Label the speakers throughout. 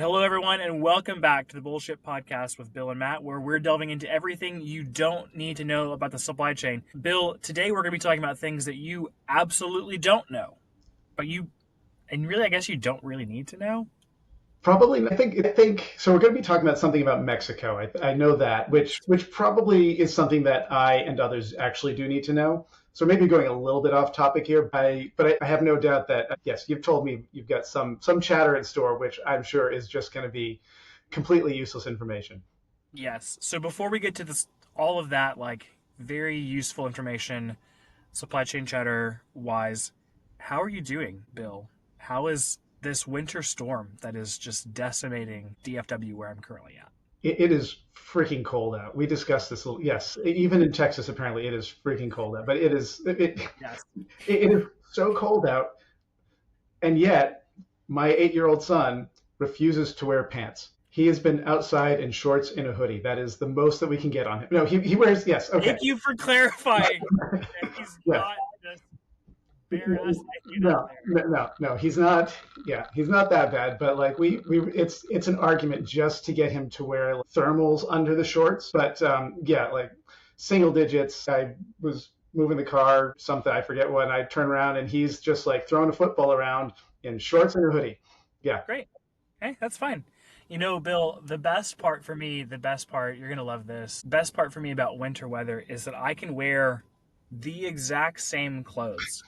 Speaker 1: hello everyone, and welcome back to the Bullshit Podcast with Bill and Matt, where we're delving into everything you don't need to know about the supply chain. Bill, today we're going to be talking about things that you absolutely don't know, and really, I guess you don't really need to know.
Speaker 2: Probably, I think so. We're going to be talking about something about Mexico. I know that, which probably is something that I and others actually do need to know. So maybe going a little bit off topic here, but I have no doubt that yes, you've told me you've got some chatter in store, which I'm sure is just going to be completely useless information.
Speaker 1: Yes. So before we get to this, all of that, like very useful information, supply chain chatter wise, how are you doing, Bill? How is this winter storm that is just decimating DFW where I'm currently at?
Speaker 2: It is freaking cold out. We discussed this. Yes, even in Texas, apparently it is freaking cold out. But
Speaker 1: Yes.
Speaker 2: it is so cold out, and yet my 8-year-old son refuses to wear pants. He has been outside in shorts and a hoodie. That is the most that we can get on him. No, he wears, yes, okay.
Speaker 1: Thank you for clarifying that he's
Speaker 2: Yeah.
Speaker 1: not just bare ass naked
Speaker 2: No,
Speaker 1: out there.
Speaker 2: no, he's not. Yeah, he's not that bad. But like it's an argument just to get him to wear thermals under the shorts. But yeah, like single digits. I was moving the car, something I forget what. And I turn around and he's just like throwing a football around in shorts and a hoodie. Yeah.
Speaker 1: Great. Okay, that's fine. You know, Bill, the best part, you're going to love this. Best part for me about winter weather is that I can wear the exact same clothes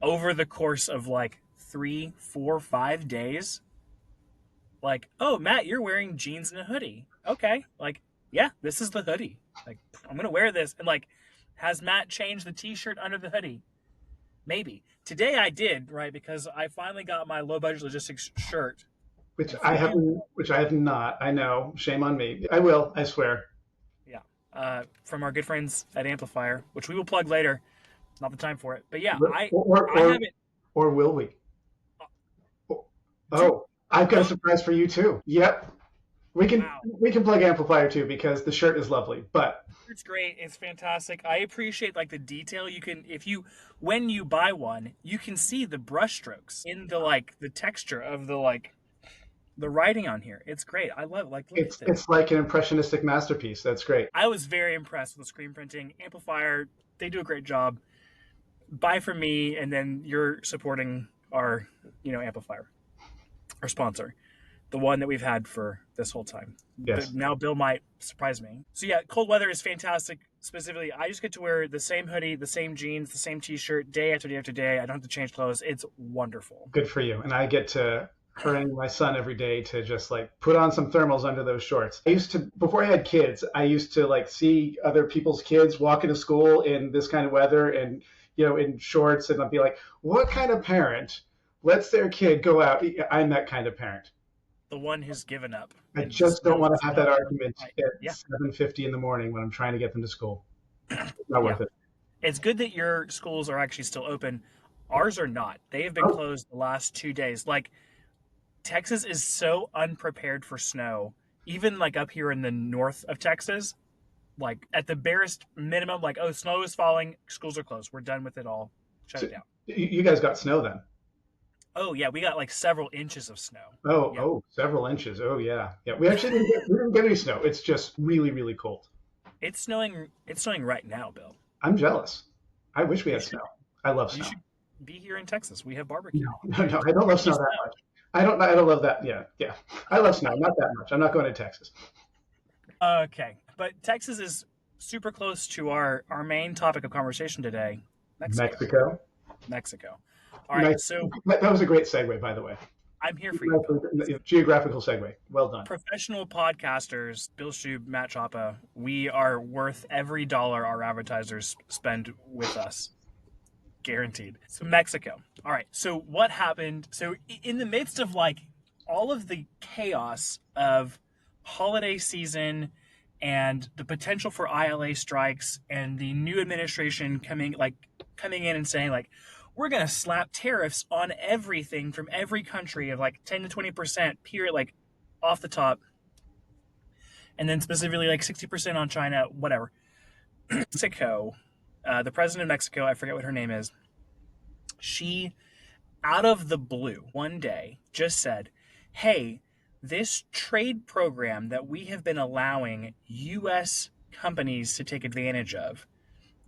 Speaker 1: over the course of like 3, 4, 5 days. Like, oh, Matt, you're wearing jeans and a hoodie. Okay. Like, yeah, this is the hoodie. Like, I'm going to wear this. And like, has Matt changed the t-shirt under the hoodie? Maybe. Today I did, right? Because I finally got my low budget logistics shirt.
Speaker 2: Which I have not. I know. Shame on me. I will. I swear.
Speaker 1: Yeah. From our good friends at Amplifier, which we will plug later. Not the time for it. But yeah,
Speaker 2: Or
Speaker 1: I haven't.
Speaker 2: or will we? Oh, I've got a surprise for you too. Yep.
Speaker 1: Wow.
Speaker 2: We can plug Amplifier too because the shirt is lovely. But
Speaker 1: It's great. It's fantastic. I appreciate like the detail. When you buy one, you can see the brush strokes in the texture of the writing on here. It's great. I love it. Like, look at this.
Speaker 2: it's like an impressionistic masterpiece. That's great.
Speaker 1: I was very impressed with the screen printing. Amplifier, they do a great job. Buy from me, and then you're supporting our, Amplifier, our sponsor, the one that we've had for this whole time.
Speaker 2: Yes.
Speaker 1: But now Bill might surprise me. So yeah, cold weather is fantastic. Specifically, I just get to wear the same hoodie, the same jeans, the same t-shirt day after day after day. I don't have to change clothes. It's wonderful.
Speaker 2: Good for you. And I get to harangue my son every day to just like put on some thermals under those shorts. Before I had kids, I used to like see other people's kids walking to school in this kind of weather and, in shorts. And I'd be like, what kind of parent lets their kid go out? I'm that kind of parent.
Speaker 1: The one who's given up.
Speaker 2: I just don't want to have that argument
Speaker 1: Yeah.
Speaker 2: at 7:50 in the morning when I'm trying to get them to school. It's not worth it.
Speaker 1: It's good that your schools are actually still open. Ours are not. They have been closed the last 2 days. Like, Texas is so unprepared for snow. Even like up here in the north of Texas, like at the barest minimum, like, oh, snow is falling, schools are closed. We're done with it all. Shut it down.
Speaker 2: You guys got snow then?
Speaker 1: Oh yeah, we got like several inches of snow.
Speaker 2: Oh, several inches. Oh yeah. Yeah. We actually didn't get any snow. It's just really, really cold.
Speaker 1: It's snowing right now, Bill.
Speaker 2: I'm jealous. I wish we had snow. I love
Speaker 1: You
Speaker 2: snow.
Speaker 1: should be here in Texas. We have barbecue.
Speaker 2: No, I don't love snow that much. I don't love that. Yeah. I love snow, not that much. I'm not going to Texas.
Speaker 1: Okay, but Texas is super close to our main topic of conversation today, Mexico. All right, so
Speaker 2: That was a great segue, by the way.
Speaker 1: I'm here for you.
Speaker 2: Geographical segue. Well done.
Speaker 1: Professional podcasters, Bill Schub, Matt Chapa, we are worth every dollar our advertisers spend with us. Guaranteed. So Mexico. All right, so what happened? So in the midst of like all of the chaos of holiday season and the potential for ILA strikes and the new administration coming in and saying like, we're going to slap tariffs on everything from every country of like 10 to 20%, period, like off the top. And then specifically like 60% on China, whatever. Mexico, the president of Mexico, I forget what her name is, she, out of the blue, one day just said, hey, this trade program that we have been allowing US companies to take advantage of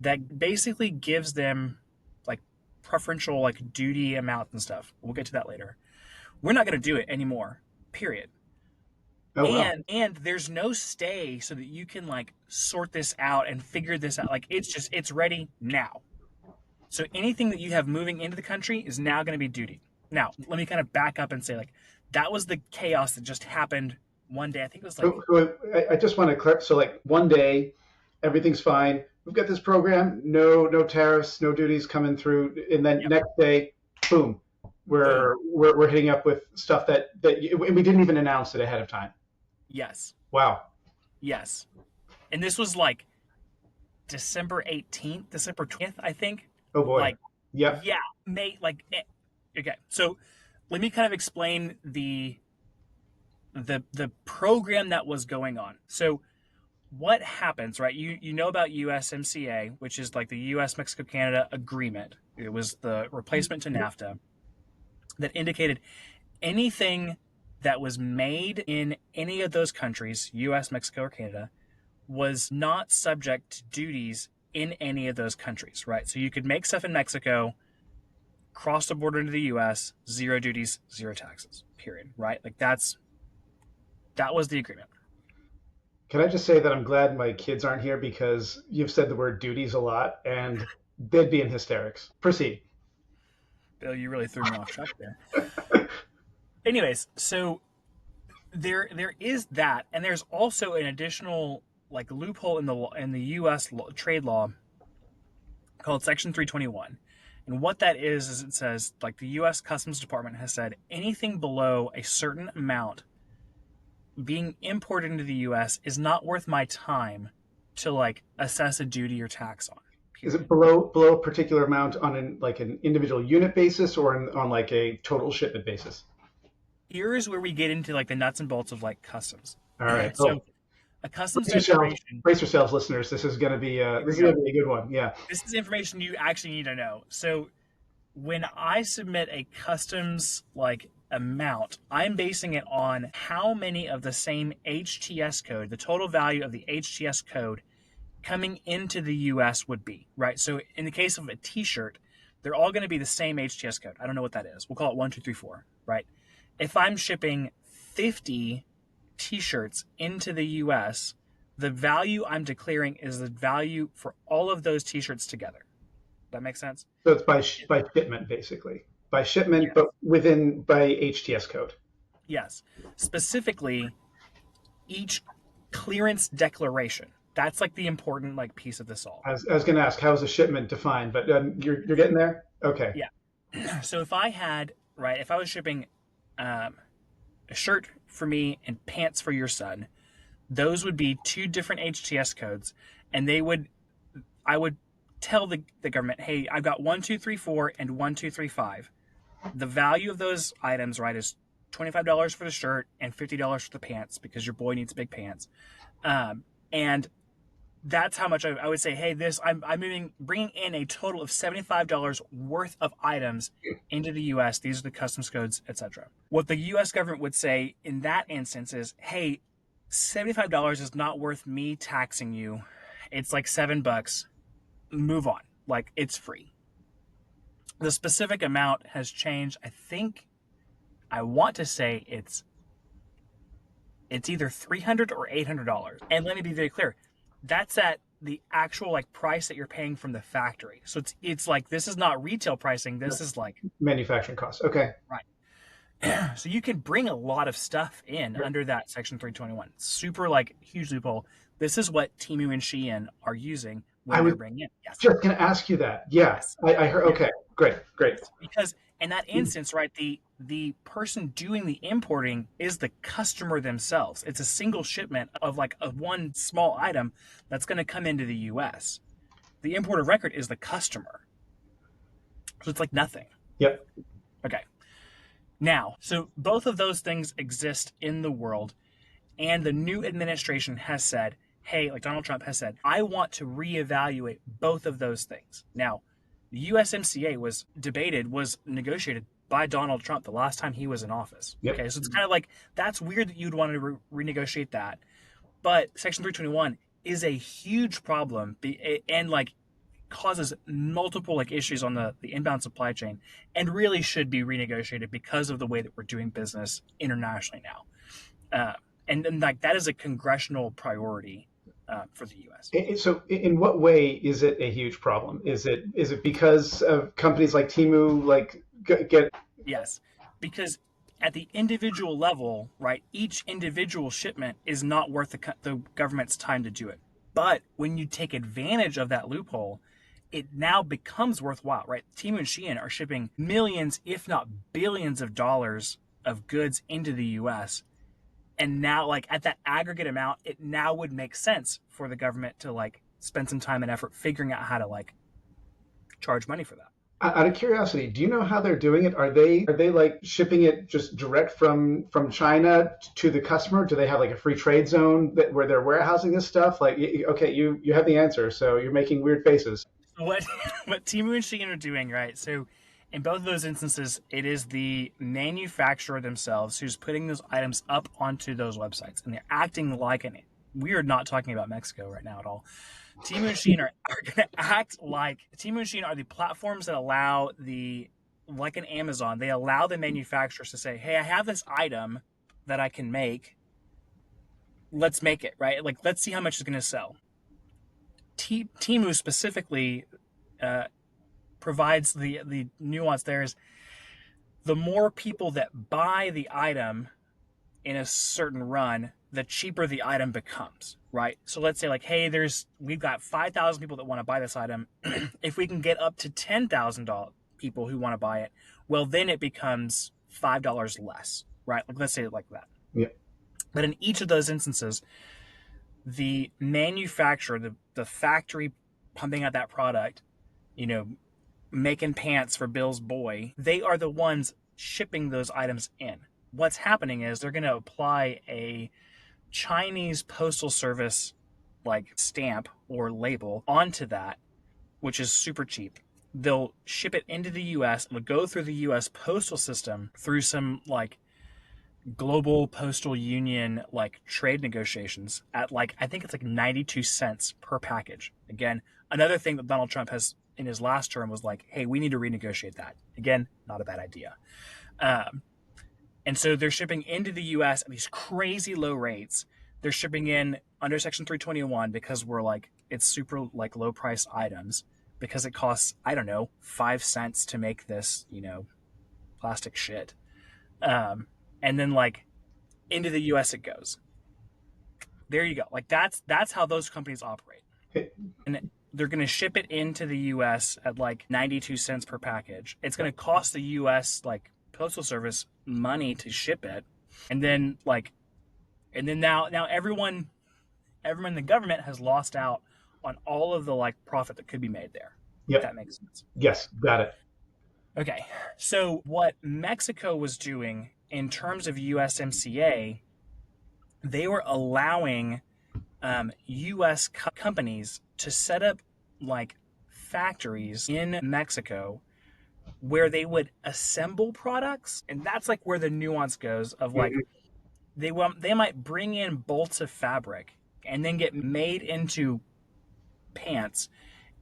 Speaker 1: that basically gives them like preferential like duty amounts and stuff. We'll get to that later. We're not going to do it anymore. Period.
Speaker 2: Oh well.
Speaker 1: And there's no stay so that you can like sort this out and figure this out. Like it's ready now. So anything that you have moving into the country is now going to be duty. Now, let me kind of back up and say like that was the chaos that just happened one day. I think it was like
Speaker 2: I just want to clarify. So like one day, everything's fine. We've got this program, no tariffs, no duties coming through, and then
Speaker 1: yep,
Speaker 2: next day, boom,
Speaker 1: boom.
Speaker 2: we're hitting up with stuff that we didn't even announce it ahead of time.
Speaker 1: Yes.
Speaker 2: Wow.
Speaker 1: Yes. And this was like December 18th, December 20th, I think.
Speaker 2: Oh boy.
Speaker 1: Like
Speaker 2: Yep.
Speaker 1: yeah, May like okay. So let me kind of explain the program that was going on. So what happens, right? You know about USMCA, which is like the US Mexico Canada agreement. It was the replacement to NAFTA that indicated anything that was made in any of those countries, US, Mexico, or Canada, was not subject to duties in any of those countries, right? So you could make stuff in Mexico, cross the border into the US, zero duties, zero taxes, period, right? Like that was the agreement.
Speaker 2: Can I just say that I'm glad my kids aren't here because you've said the word duties a lot and they'd be in hysterics. Proceed.
Speaker 1: Bill, you really threw me off track there. Anyways, so there is that, and there's also an additional like loophole in the U.S. Trade law called Section 321. And what that is it says like the U.S. Customs Department has said anything below a certain amount being imported into the U.S. is not worth my time to like assess a duty or tax on.
Speaker 2: Is
Speaker 1: Period.
Speaker 2: it below a particular amount on an individual unit basis or on like a total shipment basis?
Speaker 1: Here's where we get into like the nuts and bolts of like customs.
Speaker 2: All right. Oh,
Speaker 1: So a customs
Speaker 2: brace yourselves,
Speaker 1: information.
Speaker 2: brace yourselves, listeners. This is going to be
Speaker 1: Here
Speaker 2: this
Speaker 1: we
Speaker 2: is going
Speaker 1: go.
Speaker 2: to be a good one. Yeah.
Speaker 1: This is information you actually need to know. So when I submit a customs like amount, I'm basing it on how many of the same HTS code, the total value of the HTS code coming into the US would be, right? So in the case of a t-shirt, they're all going to be the same HTS code. I don't know what that is. We'll call it 1234, right? If I'm shipping 50 t-shirts into the US, the value I'm declaring is the value for all of those t-shirts together. That makes sense?
Speaker 2: So it's by shipment basically. By shipment,
Speaker 1: Yes.
Speaker 2: but within by HTS code.
Speaker 1: Yes. Specifically, each clearance declaration. That's like the important like piece of this all.
Speaker 2: I was going to ask how is a shipment defined, but you're getting there. Okay.
Speaker 1: Yeah. So if I had right, if I was shipping um, a shirt for me and pants for your son, those would be two different HTS codes, and I would tell the government, hey, I've got 1234 and 1235. The value of those items, right, is $25 for the shirt and $50 for the pants because your boy needs big pants. And that's how much I would say, hey, I'm bringing in a total of $75 worth of items into the U.S. These are the customs codes, etc. What the U.S. government would say in that instance is, hey, $75 is not worth me taxing you. It's like $7. Move on. Like it's free. The specific amount has changed. I want to say it's either $300 or $800. And let me be very clear, that's at the actual like price that you're paying from the factory. So it's like this is not retail pricing. This is like
Speaker 2: Manufacturing costs. Okay.
Speaker 1: right. So you can bring a lot of stuff in under that Section 321. Super like huge loophole. This is what Temu and Shein are using
Speaker 2: I
Speaker 1: when
Speaker 2: was
Speaker 1: they're bringing in. Yes.
Speaker 2: just going to ask you that. Yeah.
Speaker 1: Yes.
Speaker 2: I heard.
Speaker 1: Yes.
Speaker 2: Okay. Great. Great.
Speaker 1: Because in that instance, right, the person doing the importing is the customer themselves. It's a single shipment of like a one small item that's going to come into the US. The importer of record is the customer. So it's like nothing.
Speaker 2: Yep.
Speaker 1: Okay. Now, so both of those things exist in the world, and the new administration has said, hey, like Donald Trump has said, I want to reevaluate both of those things. Now, the USMCA was negotiated by Donald Trump the last time he was in office.
Speaker 2: Yep.
Speaker 1: Okay, so it's kind of like that's weird that you'd want to renegotiate that. But Section 321 is a huge problem, and like causes multiple like issues on the inbound supply chain, and really should be renegotiated because of the way that we're doing business internationally now. And like that is a congressional priority for the U.S.
Speaker 2: So, in what way is it a huge problem? Is it because of companies like Timu get?
Speaker 1: Yes, because at the individual level, right, each individual shipment is not worth the government's time to do it. But when you take advantage of that loophole, it now becomes worthwhile, right? Temu and Shein are shipping millions, if not billions of dollars of goods into the US. And now, like at that aggregate amount, it now would make sense for the government to like spend some time and effort figuring out how to like charge money for that.
Speaker 2: Out of curiosity, do you know how they're doing it? Are they like shipping it just direct from China to the customer? Do they have like a free trade zone where they're warehousing this stuff? Like, okay, you have the answer, so you're making weird faces.
Speaker 1: What what Timu and Shein are doing, right? So in both of those instances, it is the manufacturer themselves who's putting those items up onto those websites, and they're acting like an. We are not talking about Mexico right now at all. Timu and Shein are going to act like Timu and Shein are the platforms that allow the like an Amazon. They allow the manufacturers to say, "Hey, I have this item that I can make. Let's make it right. Like, let's see how much it's going to sell." Timu specifically uh, provides the nuance. There is the more people that buy the item in a certain run, the cheaper the item becomes, right? So let's say like, hey, we've got 5,000 people that want to buy this item. If we can get up to 10,000 people who want to buy it, well, then it becomes $5 less, right? Like let's say it like that.
Speaker 2: Yeah.
Speaker 1: But in each of those instances, the manufacturer, the factory pumping out that product, you know, making pants for Bill's boy, they are the ones shipping those items in. What's happening is they're going to apply a Chinese postal service like stamp or label onto that, which is super cheap. They'll ship it into the US, it'll go through the US postal system through some like global postal union like trade negotiations at like I think it's like 92 cents per package. Again, another thing that Donald Trump has in his last term was like, hey, we need to renegotiate that. Again, not a bad idea. And so they're shipping into the US at these crazy low rates. They're shipping in under Section 321 because we're like, it's super like low price items because it costs, I don't know, 5 cents to make this, plastic shit. And then like into the US it goes. There you go. Like that's how those companies operate. And they're going to ship it into the US at like 92 cents per package. It's going to cost the US like postal service money to ship it. And then now everyone in the government has lost out on all of the like profit that could be made there. If
Speaker 2: Yep.
Speaker 1: that makes sense.
Speaker 2: Yes, got it.
Speaker 1: Okay. So what Mexico was doing in terms of USMCA, they were allowing U.S. companies to set up like factories in Mexico where they would assemble products, and that's like where the nuance goes of like they might bring in bolts of fabric and then get made into pants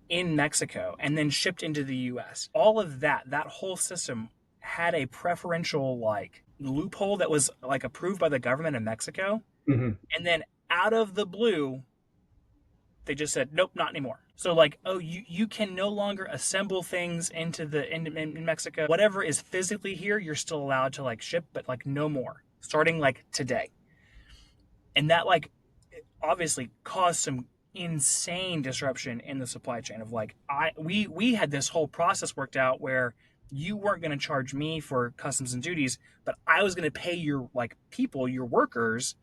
Speaker 1: in Mexico and then shipped into the US. All of that whole system had a preferential like loophole that was like approved by the government of Mexico.
Speaker 2: Mm-hmm.
Speaker 1: And then out of the blue, they just said, nope, not anymore. So like, oh, you can no longer assemble things in Mexico. Whatever is physically here, you're still allowed to like ship, but like no more. Starting like today. And that like obviously caused some insane disruption in the supply chain of like we had this whole process worked out where you weren't going to charge me for customs and duties, but I was going to pay your like people, your workers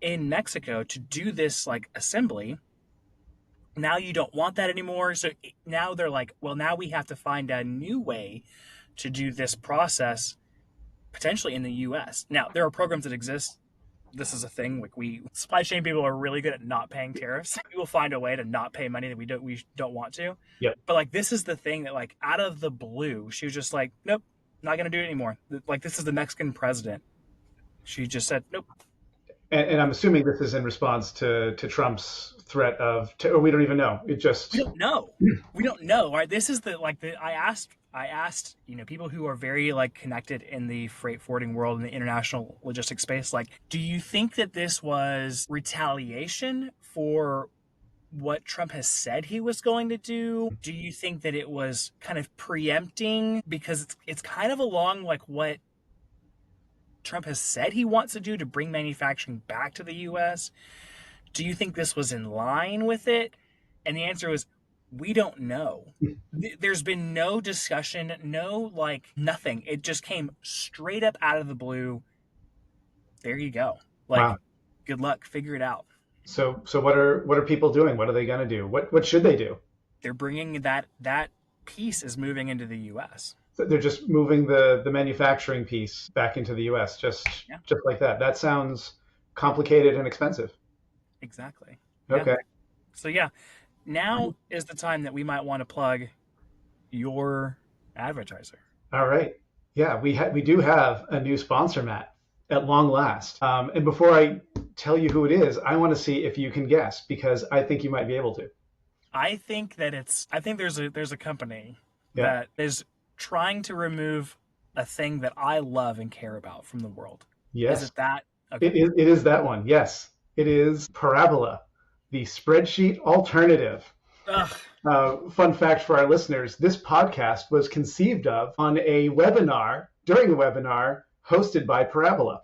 Speaker 1: in Mexico to do this like assembly. Now you don't want that anymore. So now they're like, well, now we have to find a new way to do this process potentially in the US. Now, there are programs that exist. This is a thing. Like supply chain people are really good at not paying tariffs. We will find a way to not pay money that we don't want to.
Speaker 2: Yep.
Speaker 1: But like this is the thing that like out of the blue, she was just like, nope, Not going to do it anymore. Like, this is the Mexican president. She just said, nope,
Speaker 2: And I'm assuming this is in response to Trump's threat or we don't even know. It
Speaker 1: we
Speaker 2: just,
Speaker 1: don't know. We don't know. Right? This is the like the I asked people who are very like connected in the freight forwarding world and the international logistics space, like, do you think that this was retaliation for what Trump has said he was going to do? Do you think that it was kind of preempting because it's kind of along like what Trump has said he wants to do to bring manufacturing back to the US? Do you think this was in line with it? And the answer was, we don't know. There's been no discussion, no like nothing. It just came straight up out of the blue. There you go.
Speaker 2: wow.
Speaker 1: Like, good luck, figure it out.
Speaker 2: So what are people doing? What are they going to do? What should they do?
Speaker 1: They're bringing that piece is moving into the US.
Speaker 2: They're just moving the manufacturing piece back into the U.S.
Speaker 1: Yeah,
Speaker 2: Just like that. That sounds complicated and expensive.
Speaker 1: exactly. Yeah.
Speaker 2: Okay.
Speaker 1: So yeah, now is the time that we might want to plug your advertiser.
Speaker 2: All right. Yeah, we do have a new sponsor, Matt, at long last. And before I tell you who it is, I want to see if you can guess because I think you might be able to.
Speaker 1: I think there's a company
Speaker 2: Yeah.
Speaker 1: that is trying to remove a thing that I love and care about from the world. Is
Speaker 2: Yes.
Speaker 1: it that?
Speaker 2: It
Speaker 1: Okay.
Speaker 2: is. It is that one. Yes. It is Parabola, the spreadsheet alternative.
Speaker 1: Ugh,
Speaker 2: Fun fact for our listeners: this podcast was conceived of on a webinar during a webinar hosted by Parabola.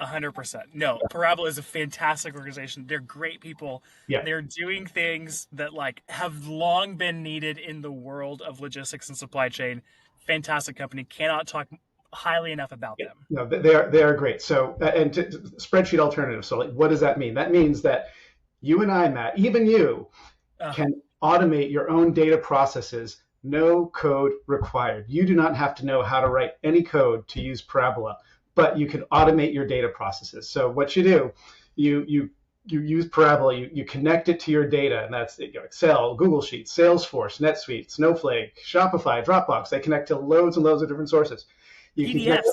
Speaker 1: 100%. No, Parabola is a fantastic organization. They're great people.
Speaker 2: Yeah.
Speaker 1: They're doing things that like have long been needed in the world of logistics and supply chain. Fantastic company. Cannot talk highly enough about
Speaker 2: Yeah.
Speaker 1: them.
Speaker 2: No, they are great. So spreadsheet alternative. So like, what does that mean? That means that you and I, Matt, even you,
Speaker 1: Ugh,
Speaker 2: can automate your own data processes. No code required. You do not have to know how to write any code to use Parabola, but you can automate your data processes. So what you do, you use Parabola, you connect it to your data, and that's Excel, Google Sheets, Salesforce, NetSuite, Snowflake, Shopify, Dropbox. They connect to loads and loads of different sources. You can connect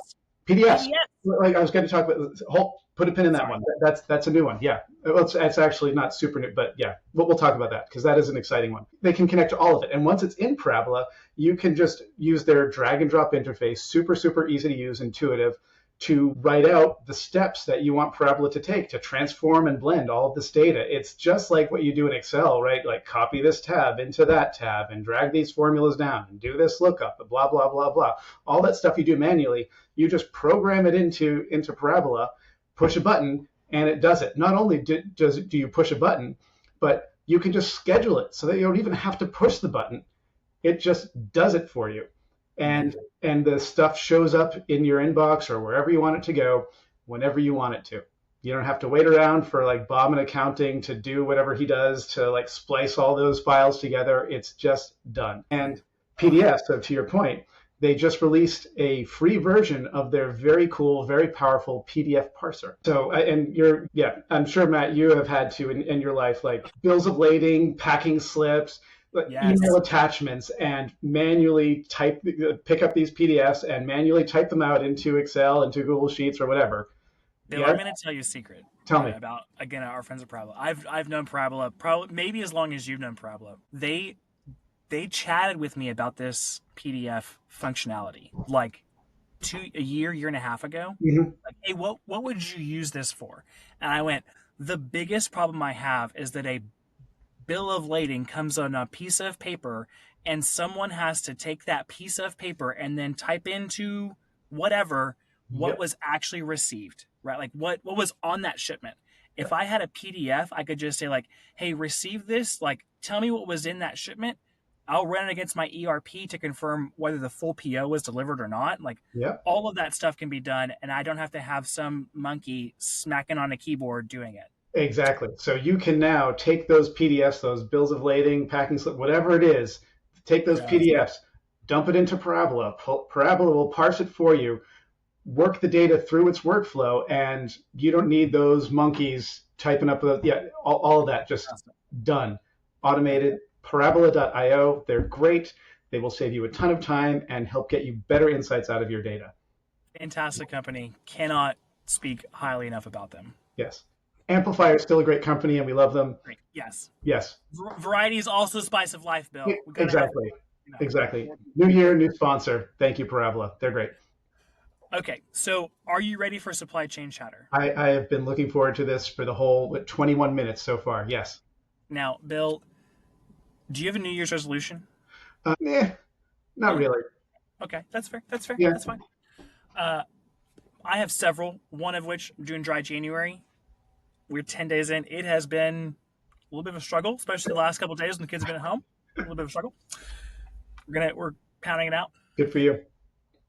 Speaker 1: PDFs.
Speaker 2: PDFs.
Speaker 1: PDFs.
Speaker 2: Like I was going to talk about, put a pin in that
Speaker 1: Sorry.
Speaker 2: one. That's a new one. Yeah, well, it's actually not super new, but yeah, we'll talk about that because that is an exciting one. They can connect to all of it, and once it's in Parabola, you can just use their drag and drop interface, super easy to use, intuitive, to write out the steps that you want Parabola to take to transform and blend all of this data. It's just like what you do in Excel, right? Like copy this tab into that tab and drag these formulas down and do this lookup, blah, blah, blah, blah. All that stuff you do manually, you just program it into Parabola, push a button, and it does it. Not only do you push a button, but you can just schedule it so that you don't even have to push the button. It just does it for you.
Speaker 1: Mm-hmm.
Speaker 2: And the stuff shows up in your inbox or wherever you want it to go whenever you want it to. You don't have to wait around for like Bob in accounting to do whatever he does to like splice all those files together. It's just done. And
Speaker 1: Oh,
Speaker 2: PDF, so to your point, they just released a free version of their very cool, very powerful PDF parser. So, and I'm sure, Matt, you have had to in your life, like bills of lading, packing slips, like email
Speaker 1: yes.
Speaker 2: attachments, and manually pick up these PDFs and manually type them out into Excel, into Google Sheets, or whatever.
Speaker 1: Bill,
Speaker 2: Yeah,
Speaker 1: I'm going to tell you a secret
Speaker 2: tell me.
Speaker 1: about again our friends at Parabola. I've known Parabola probably maybe as long as you've known Parabola. They chatted with me about this PDF functionality like a year and a half ago.
Speaker 2: Mm-hmm.
Speaker 1: Like, hey, what would you use this for? And I went, the biggest problem I have is that a bill of lading comes on a piece of paper and someone has to take that piece of paper and then type into whatever what
Speaker 2: Yep.
Speaker 1: was actually received, right? Like what was on that shipment. If I had a PDF, I could just say like, "Hey, receive this, like tell me what was in that shipment." I'll run it against my ERP to confirm whether the full PO was delivered or not. Like
Speaker 2: Yep.
Speaker 1: all of that stuff can be done and I don't have to have some monkey smacking on a keyboard doing it.
Speaker 2: Exactly. So you can now take those PDFs, those bills of lading, packing slip, whatever it is, take those
Speaker 1: Yes.
Speaker 2: PDFs, dump it into Parabola. Parabola will parse it for you, work the data through its workflow, and you don't need those monkeys typing up all of that. Just done, automated. Parabola.io. They're great. They will save you a ton of time and help get you better insights out of your data.
Speaker 1: Fantastic company. Cannot speak highly enough about them.
Speaker 2: Yes. Amplifier is still a great company, and we love them.
Speaker 1: Great. Yes.
Speaker 2: Yes.
Speaker 1: Variety is also spice of life, Bill. We gotta have,
Speaker 2: Exactly.
Speaker 1: you know.
Speaker 2: Exactly. New year, new sponsor. Thank you, Parabola. They're great.
Speaker 1: Okay, so are you ready for supply chain chatter?
Speaker 2: I have been looking forward to this for the whole 21 minutes so far. Yes.
Speaker 1: Now, Bill, do you have a New Year's resolution?
Speaker 2: Not
Speaker 1: Yeah.
Speaker 2: really.
Speaker 1: Okay, that's fair. That's fair.
Speaker 2: Yeah.
Speaker 1: That's fine. Uh, I have several. One of which I'm doing dry January. We're 10 days in. It has been a little bit of a struggle, especially the last couple of days when the kids have been at home. A little bit of a struggle. We're pounding it out.
Speaker 2: Good for you.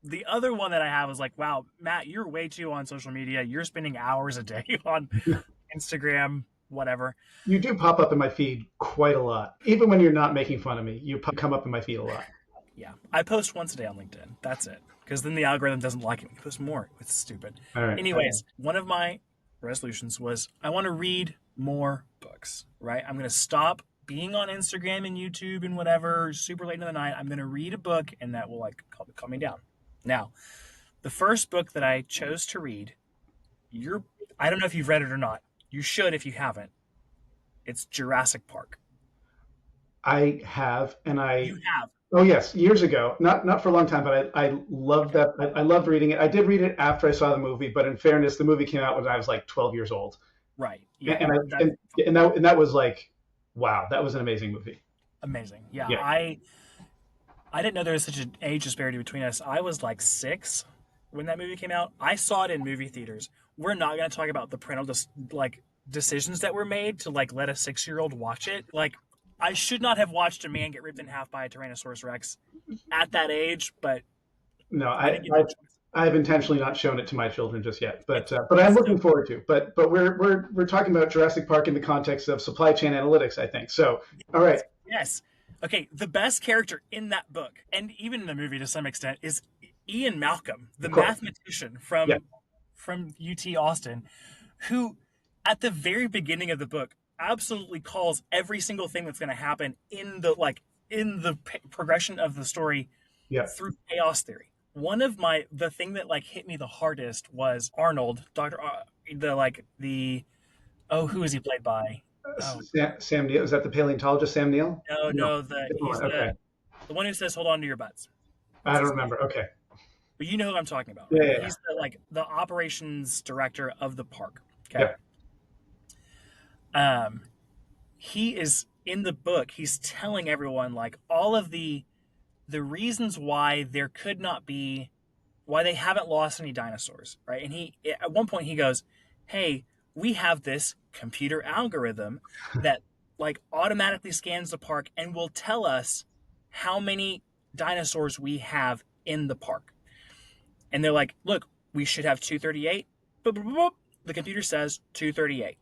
Speaker 1: The other one that I have is like, wow, Matt, you're way too on social media. You're spending hours a day on Instagram, whatever.
Speaker 2: You do pop up in my feed quite a lot. Even when you're not making fun of me, you come up in my feed a lot.
Speaker 1: Yeah, I post once a day on LinkedIn. That's it. Because then the algorithm doesn't like it. You post more. It's stupid.
Speaker 2: All right.
Speaker 1: Anyways, one of my resolutions was I want to read more books, right? I'm going to stop being on Instagram and YouTube and whatever super late in the night. I'm going to read a book and that will like calm me down. Now, the first book that I chose to read, I don't know if you've read it or not. You should if you haven't. It's Jurassic Park.
Speaker 2: I have, and
Speaker 1: You have.
Speaker 2: oh yes, years ago, not for a long time, but I loved that. I loved reading it. I did read it after I saw the movie, but in fairness, the movie came out when I was like 12 years old.
Speaker 1: Right. Yeah.
Speaker 2: And that was like, wow, that was an amazing movie.
Speaker 1: Amazing. Yeah.
Speaker 2: Yeah.
Speaker 1: I didn't know there was such an age disparity between us. I was like 6 when that movie came out. I saw it in movie theaters. We're not going to talk about the parental decisions that were made to like let a 6-year-old watch it. Like, I should not have watched a man get ripped in half by a Tyrannosaurus Rex at that age, but
Speaker 2: No,
Speaker 1: I didn't get that choice.
Speaker 2: I have intentionally not shown it to my children just yet, but I'm looking forward to. But we're talking about Jurassic Park in the context of supply chain analytics, I think. So, all right.
Speaker 1: Yes. Okay, the best character in that book, and even in the movie to some extent, is Ian Malcom, the mathematician from UT Austin, who at the very beginning of the book absolutely calls every single thing that's going to happen in the progression of the story
Speaker 2: Yeah.
Speaker 1: through chaos theory. One of the thing that like hit me the hardest was Arnold, Dr. Who is he played by? Oh,
Speaker 2: Sam Neill, is that the paleontologist Sam Neill?
Speaker 1: no, he's
Speaker 2: Okay.
Speaker 1: the one who says hold on to your butts.
Speaker 2: I don't remember. Okay.
Speaker 1: But you know who I'm talking about.
Speaker 2: Yeah,
Speaker 1: Right?
Speaker 2: yeah.
Speaker 1: He's the operations director of the park. Okay.
Speaker 2: Yeah.
Speaker 1: He is in the book, he's telling everyone like all of the reasons why there could not be why they haven't lost any dinosaurs, right? And he at one point he goes, "Hey, we have this computer algorithm that like automatically scans the park and will tell us how many dinosaurs we have in the park." And they're like, "Look, we should have 238." Boop, boop, boop, boop. The computer says 238.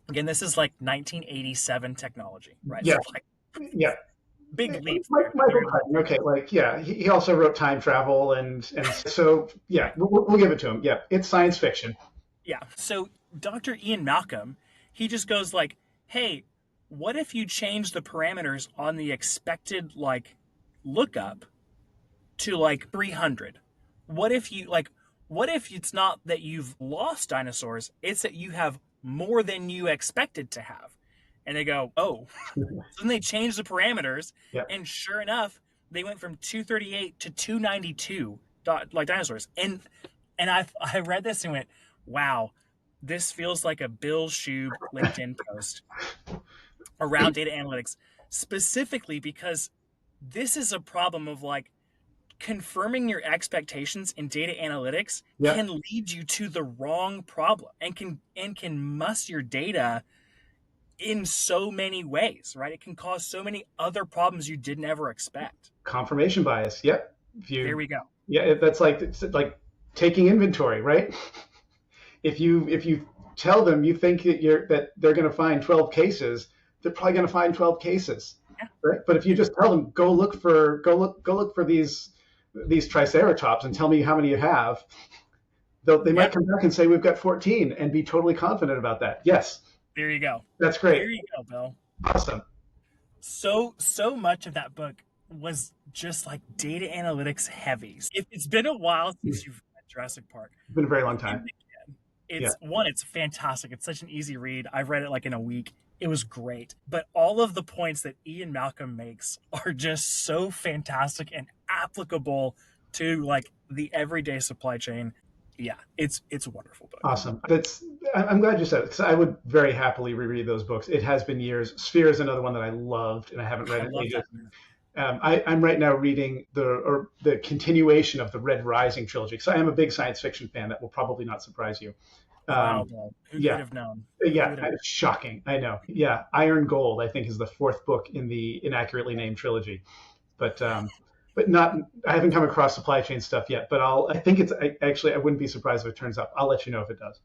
Speaker 1: Again, this is like 1987 technology, right?
Speaker 2: Yeah.
Speaker 1: So like
Speaker 2: Yeah.
Speaker 1: big leaps.
Speaker 2: Michael Crichton, okay, like yeah, he also wrote Time Travel, and so yeah, we'll give it to him. Yeah, it's science fiction.
Speaker 1: Yeah. So Dr. Ian Malcolm, he just goes like, "Hey, what if you change the parameters on the expected like lookup to like 300? What if it's not that you've lost dinosaurs, it's that you have more than you expected to have?" And they go, "Oh." So then they changed the parameters,
Speaker 2: Yeah.
Speaker 1: and sure enough, they went from 238 to 292 like dinosaurs. And I read this and went, "Wow, this feels like a Bill Shube LinkedIn post around data analytics, specifically because this is a problem of like confirming your expectations in data analytics
Speaker 2: Yeah.
Speaker 1: can lead you to the wrong problem and can muss your data in so many ways, right? It can cause so many other problems you didn't ever expect.
Speaker 2: Confirmation bias. Yep.
Speaker 1: There we go.
Speaker 2: Yeah, that's like it's like taking inventory, right? If you tell them you think that they're going to find 12 cases, they're probably going to find 12 cases,
Speaker 1: Yeah.
Speaker 2: right? But if you just tell them go look for these triceratops and tell me how many you have, they might come back and say we've got 14 and be totally confident about that. Yes.
Speaker 1: There you go.
Speaker 2: That's great.
Speaker 1: There you go, Bill.
Speaker 2: Awesome.
Speaker 1: So much of that book was just like data analytics heavy. If it's been a while since
Speaker 2: It's
Speaker 1: you've read Jurassic Park,
Speaker 2: been a very long
Speaker 1: begin
Speaker 2: time.
Speaker 1: again.
Speaker 2: Yeah.
Speaker 1: It's fantastic. It's such an easy read. I've read it like in a week. It was great. But all of the points that Ian Malcolm makes are just so fantastic and applicable to like the everyday supply chain. Yeah, it's a wonderful book.
Speaker 2: Awesome. I'm glad you said it because I would very happily reread those books. It has been years. Sphere is another one that I loved and I haven't read
Speaker 1: I
Speaker 2: in
Speaker 1: love
Speaker 2: ages.
Speaker 1: that movie.
Speaker 2: I'm right now reading the continuation of the Red Rising trilogy. So I am a big science fiction fan. That will probably not surprise you.
Speaker 1: Wow,
Speaker 2: Um,
Speaker 1: Bill. Who could
Speaker 2: yeah,
Speaker 1: have known? Who
Speaker 2: yeah,
Speaker 1: would have
Speaker 2: it's shocking. I know. Yeah, Iron Gold I think is the fourth book in the inaccurately named trilogy, but not. I haven't come across supply chain stuff yet. But I think it's actually I wouldn't be surprised if it turns up. I'll let you know if it does.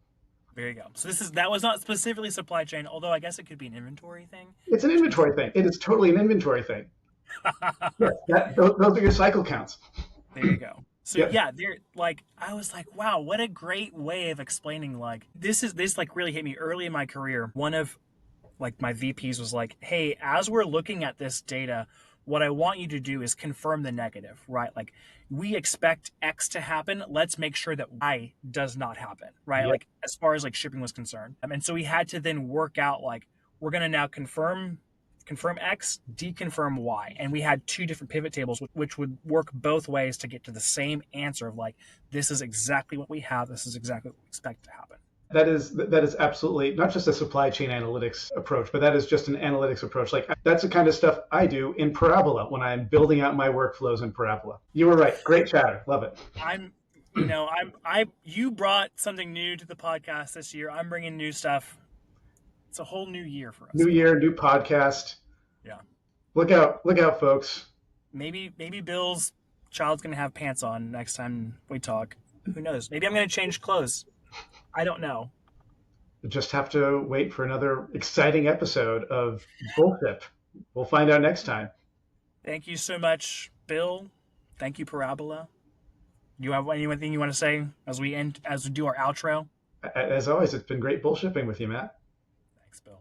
Speaker 1: There you go. So that was not specifically supply chain, although I guess it could be an inventory thing.
Speaker 2: It's an
Speaker 1: Change.
Speaker 2: inventory thing. It is totally an inventory thing. Yes, those are your cycle counts.
Speaker 1: There you go. So
Speaker 2: Yep.
Speaker 1: yeah, there like I was like, wow, what a great way of explaining like this like really hit me early in my career. One of like my VPs was like, "Hey, as we're looking at this data, what I want you to do is confirm the negative, right? Like we expect X to happen. Let's make sure that Y does not happen, right?
Speaker 2: Yep.
Speaker 1: Like as far as like shipping was concerned. And so we had to then work out like we're going to now confirm X, deconfirm Y. And we had two different pivot tables, which would work both ways to get to the same answer of like, this is exactly what we have. This is exactly what we expect to happen.
Speaker 2: That is absolutely not just a supply chain analytics approach, but that is just an analytics approach. Like that's the kind of stuff I do in Parabola when I'm building out my workflows in Parabola. You were right. Great chatter. Love it.
Speaker 1: I'm, you brought something new to the podcast this year. I'm bringing new stuff. It's a whole new year for us,
Speaker 2: New
Speaker 1: Bill.
Speaker 2: year, new podcast.
Speaker 1: Yeah.
Speaker 2: Look out, folks.
Speaker 1: Maybe Bill's child's gonna have pants on next time we talk. Who knows? Maybe I'm gonna change clothes. I don't know.
Speaker 2: You just have to wait for another exciting episode of Bullshit. We'll find out next time.
Speaker 1: Thank you so much, Bill. Thank you, Parabola. You have anything you want to say as we do our outro?
Speaker 2: As always, it's been great bullshitting with you, Matt.
Speaker 1: Thanks, Bill.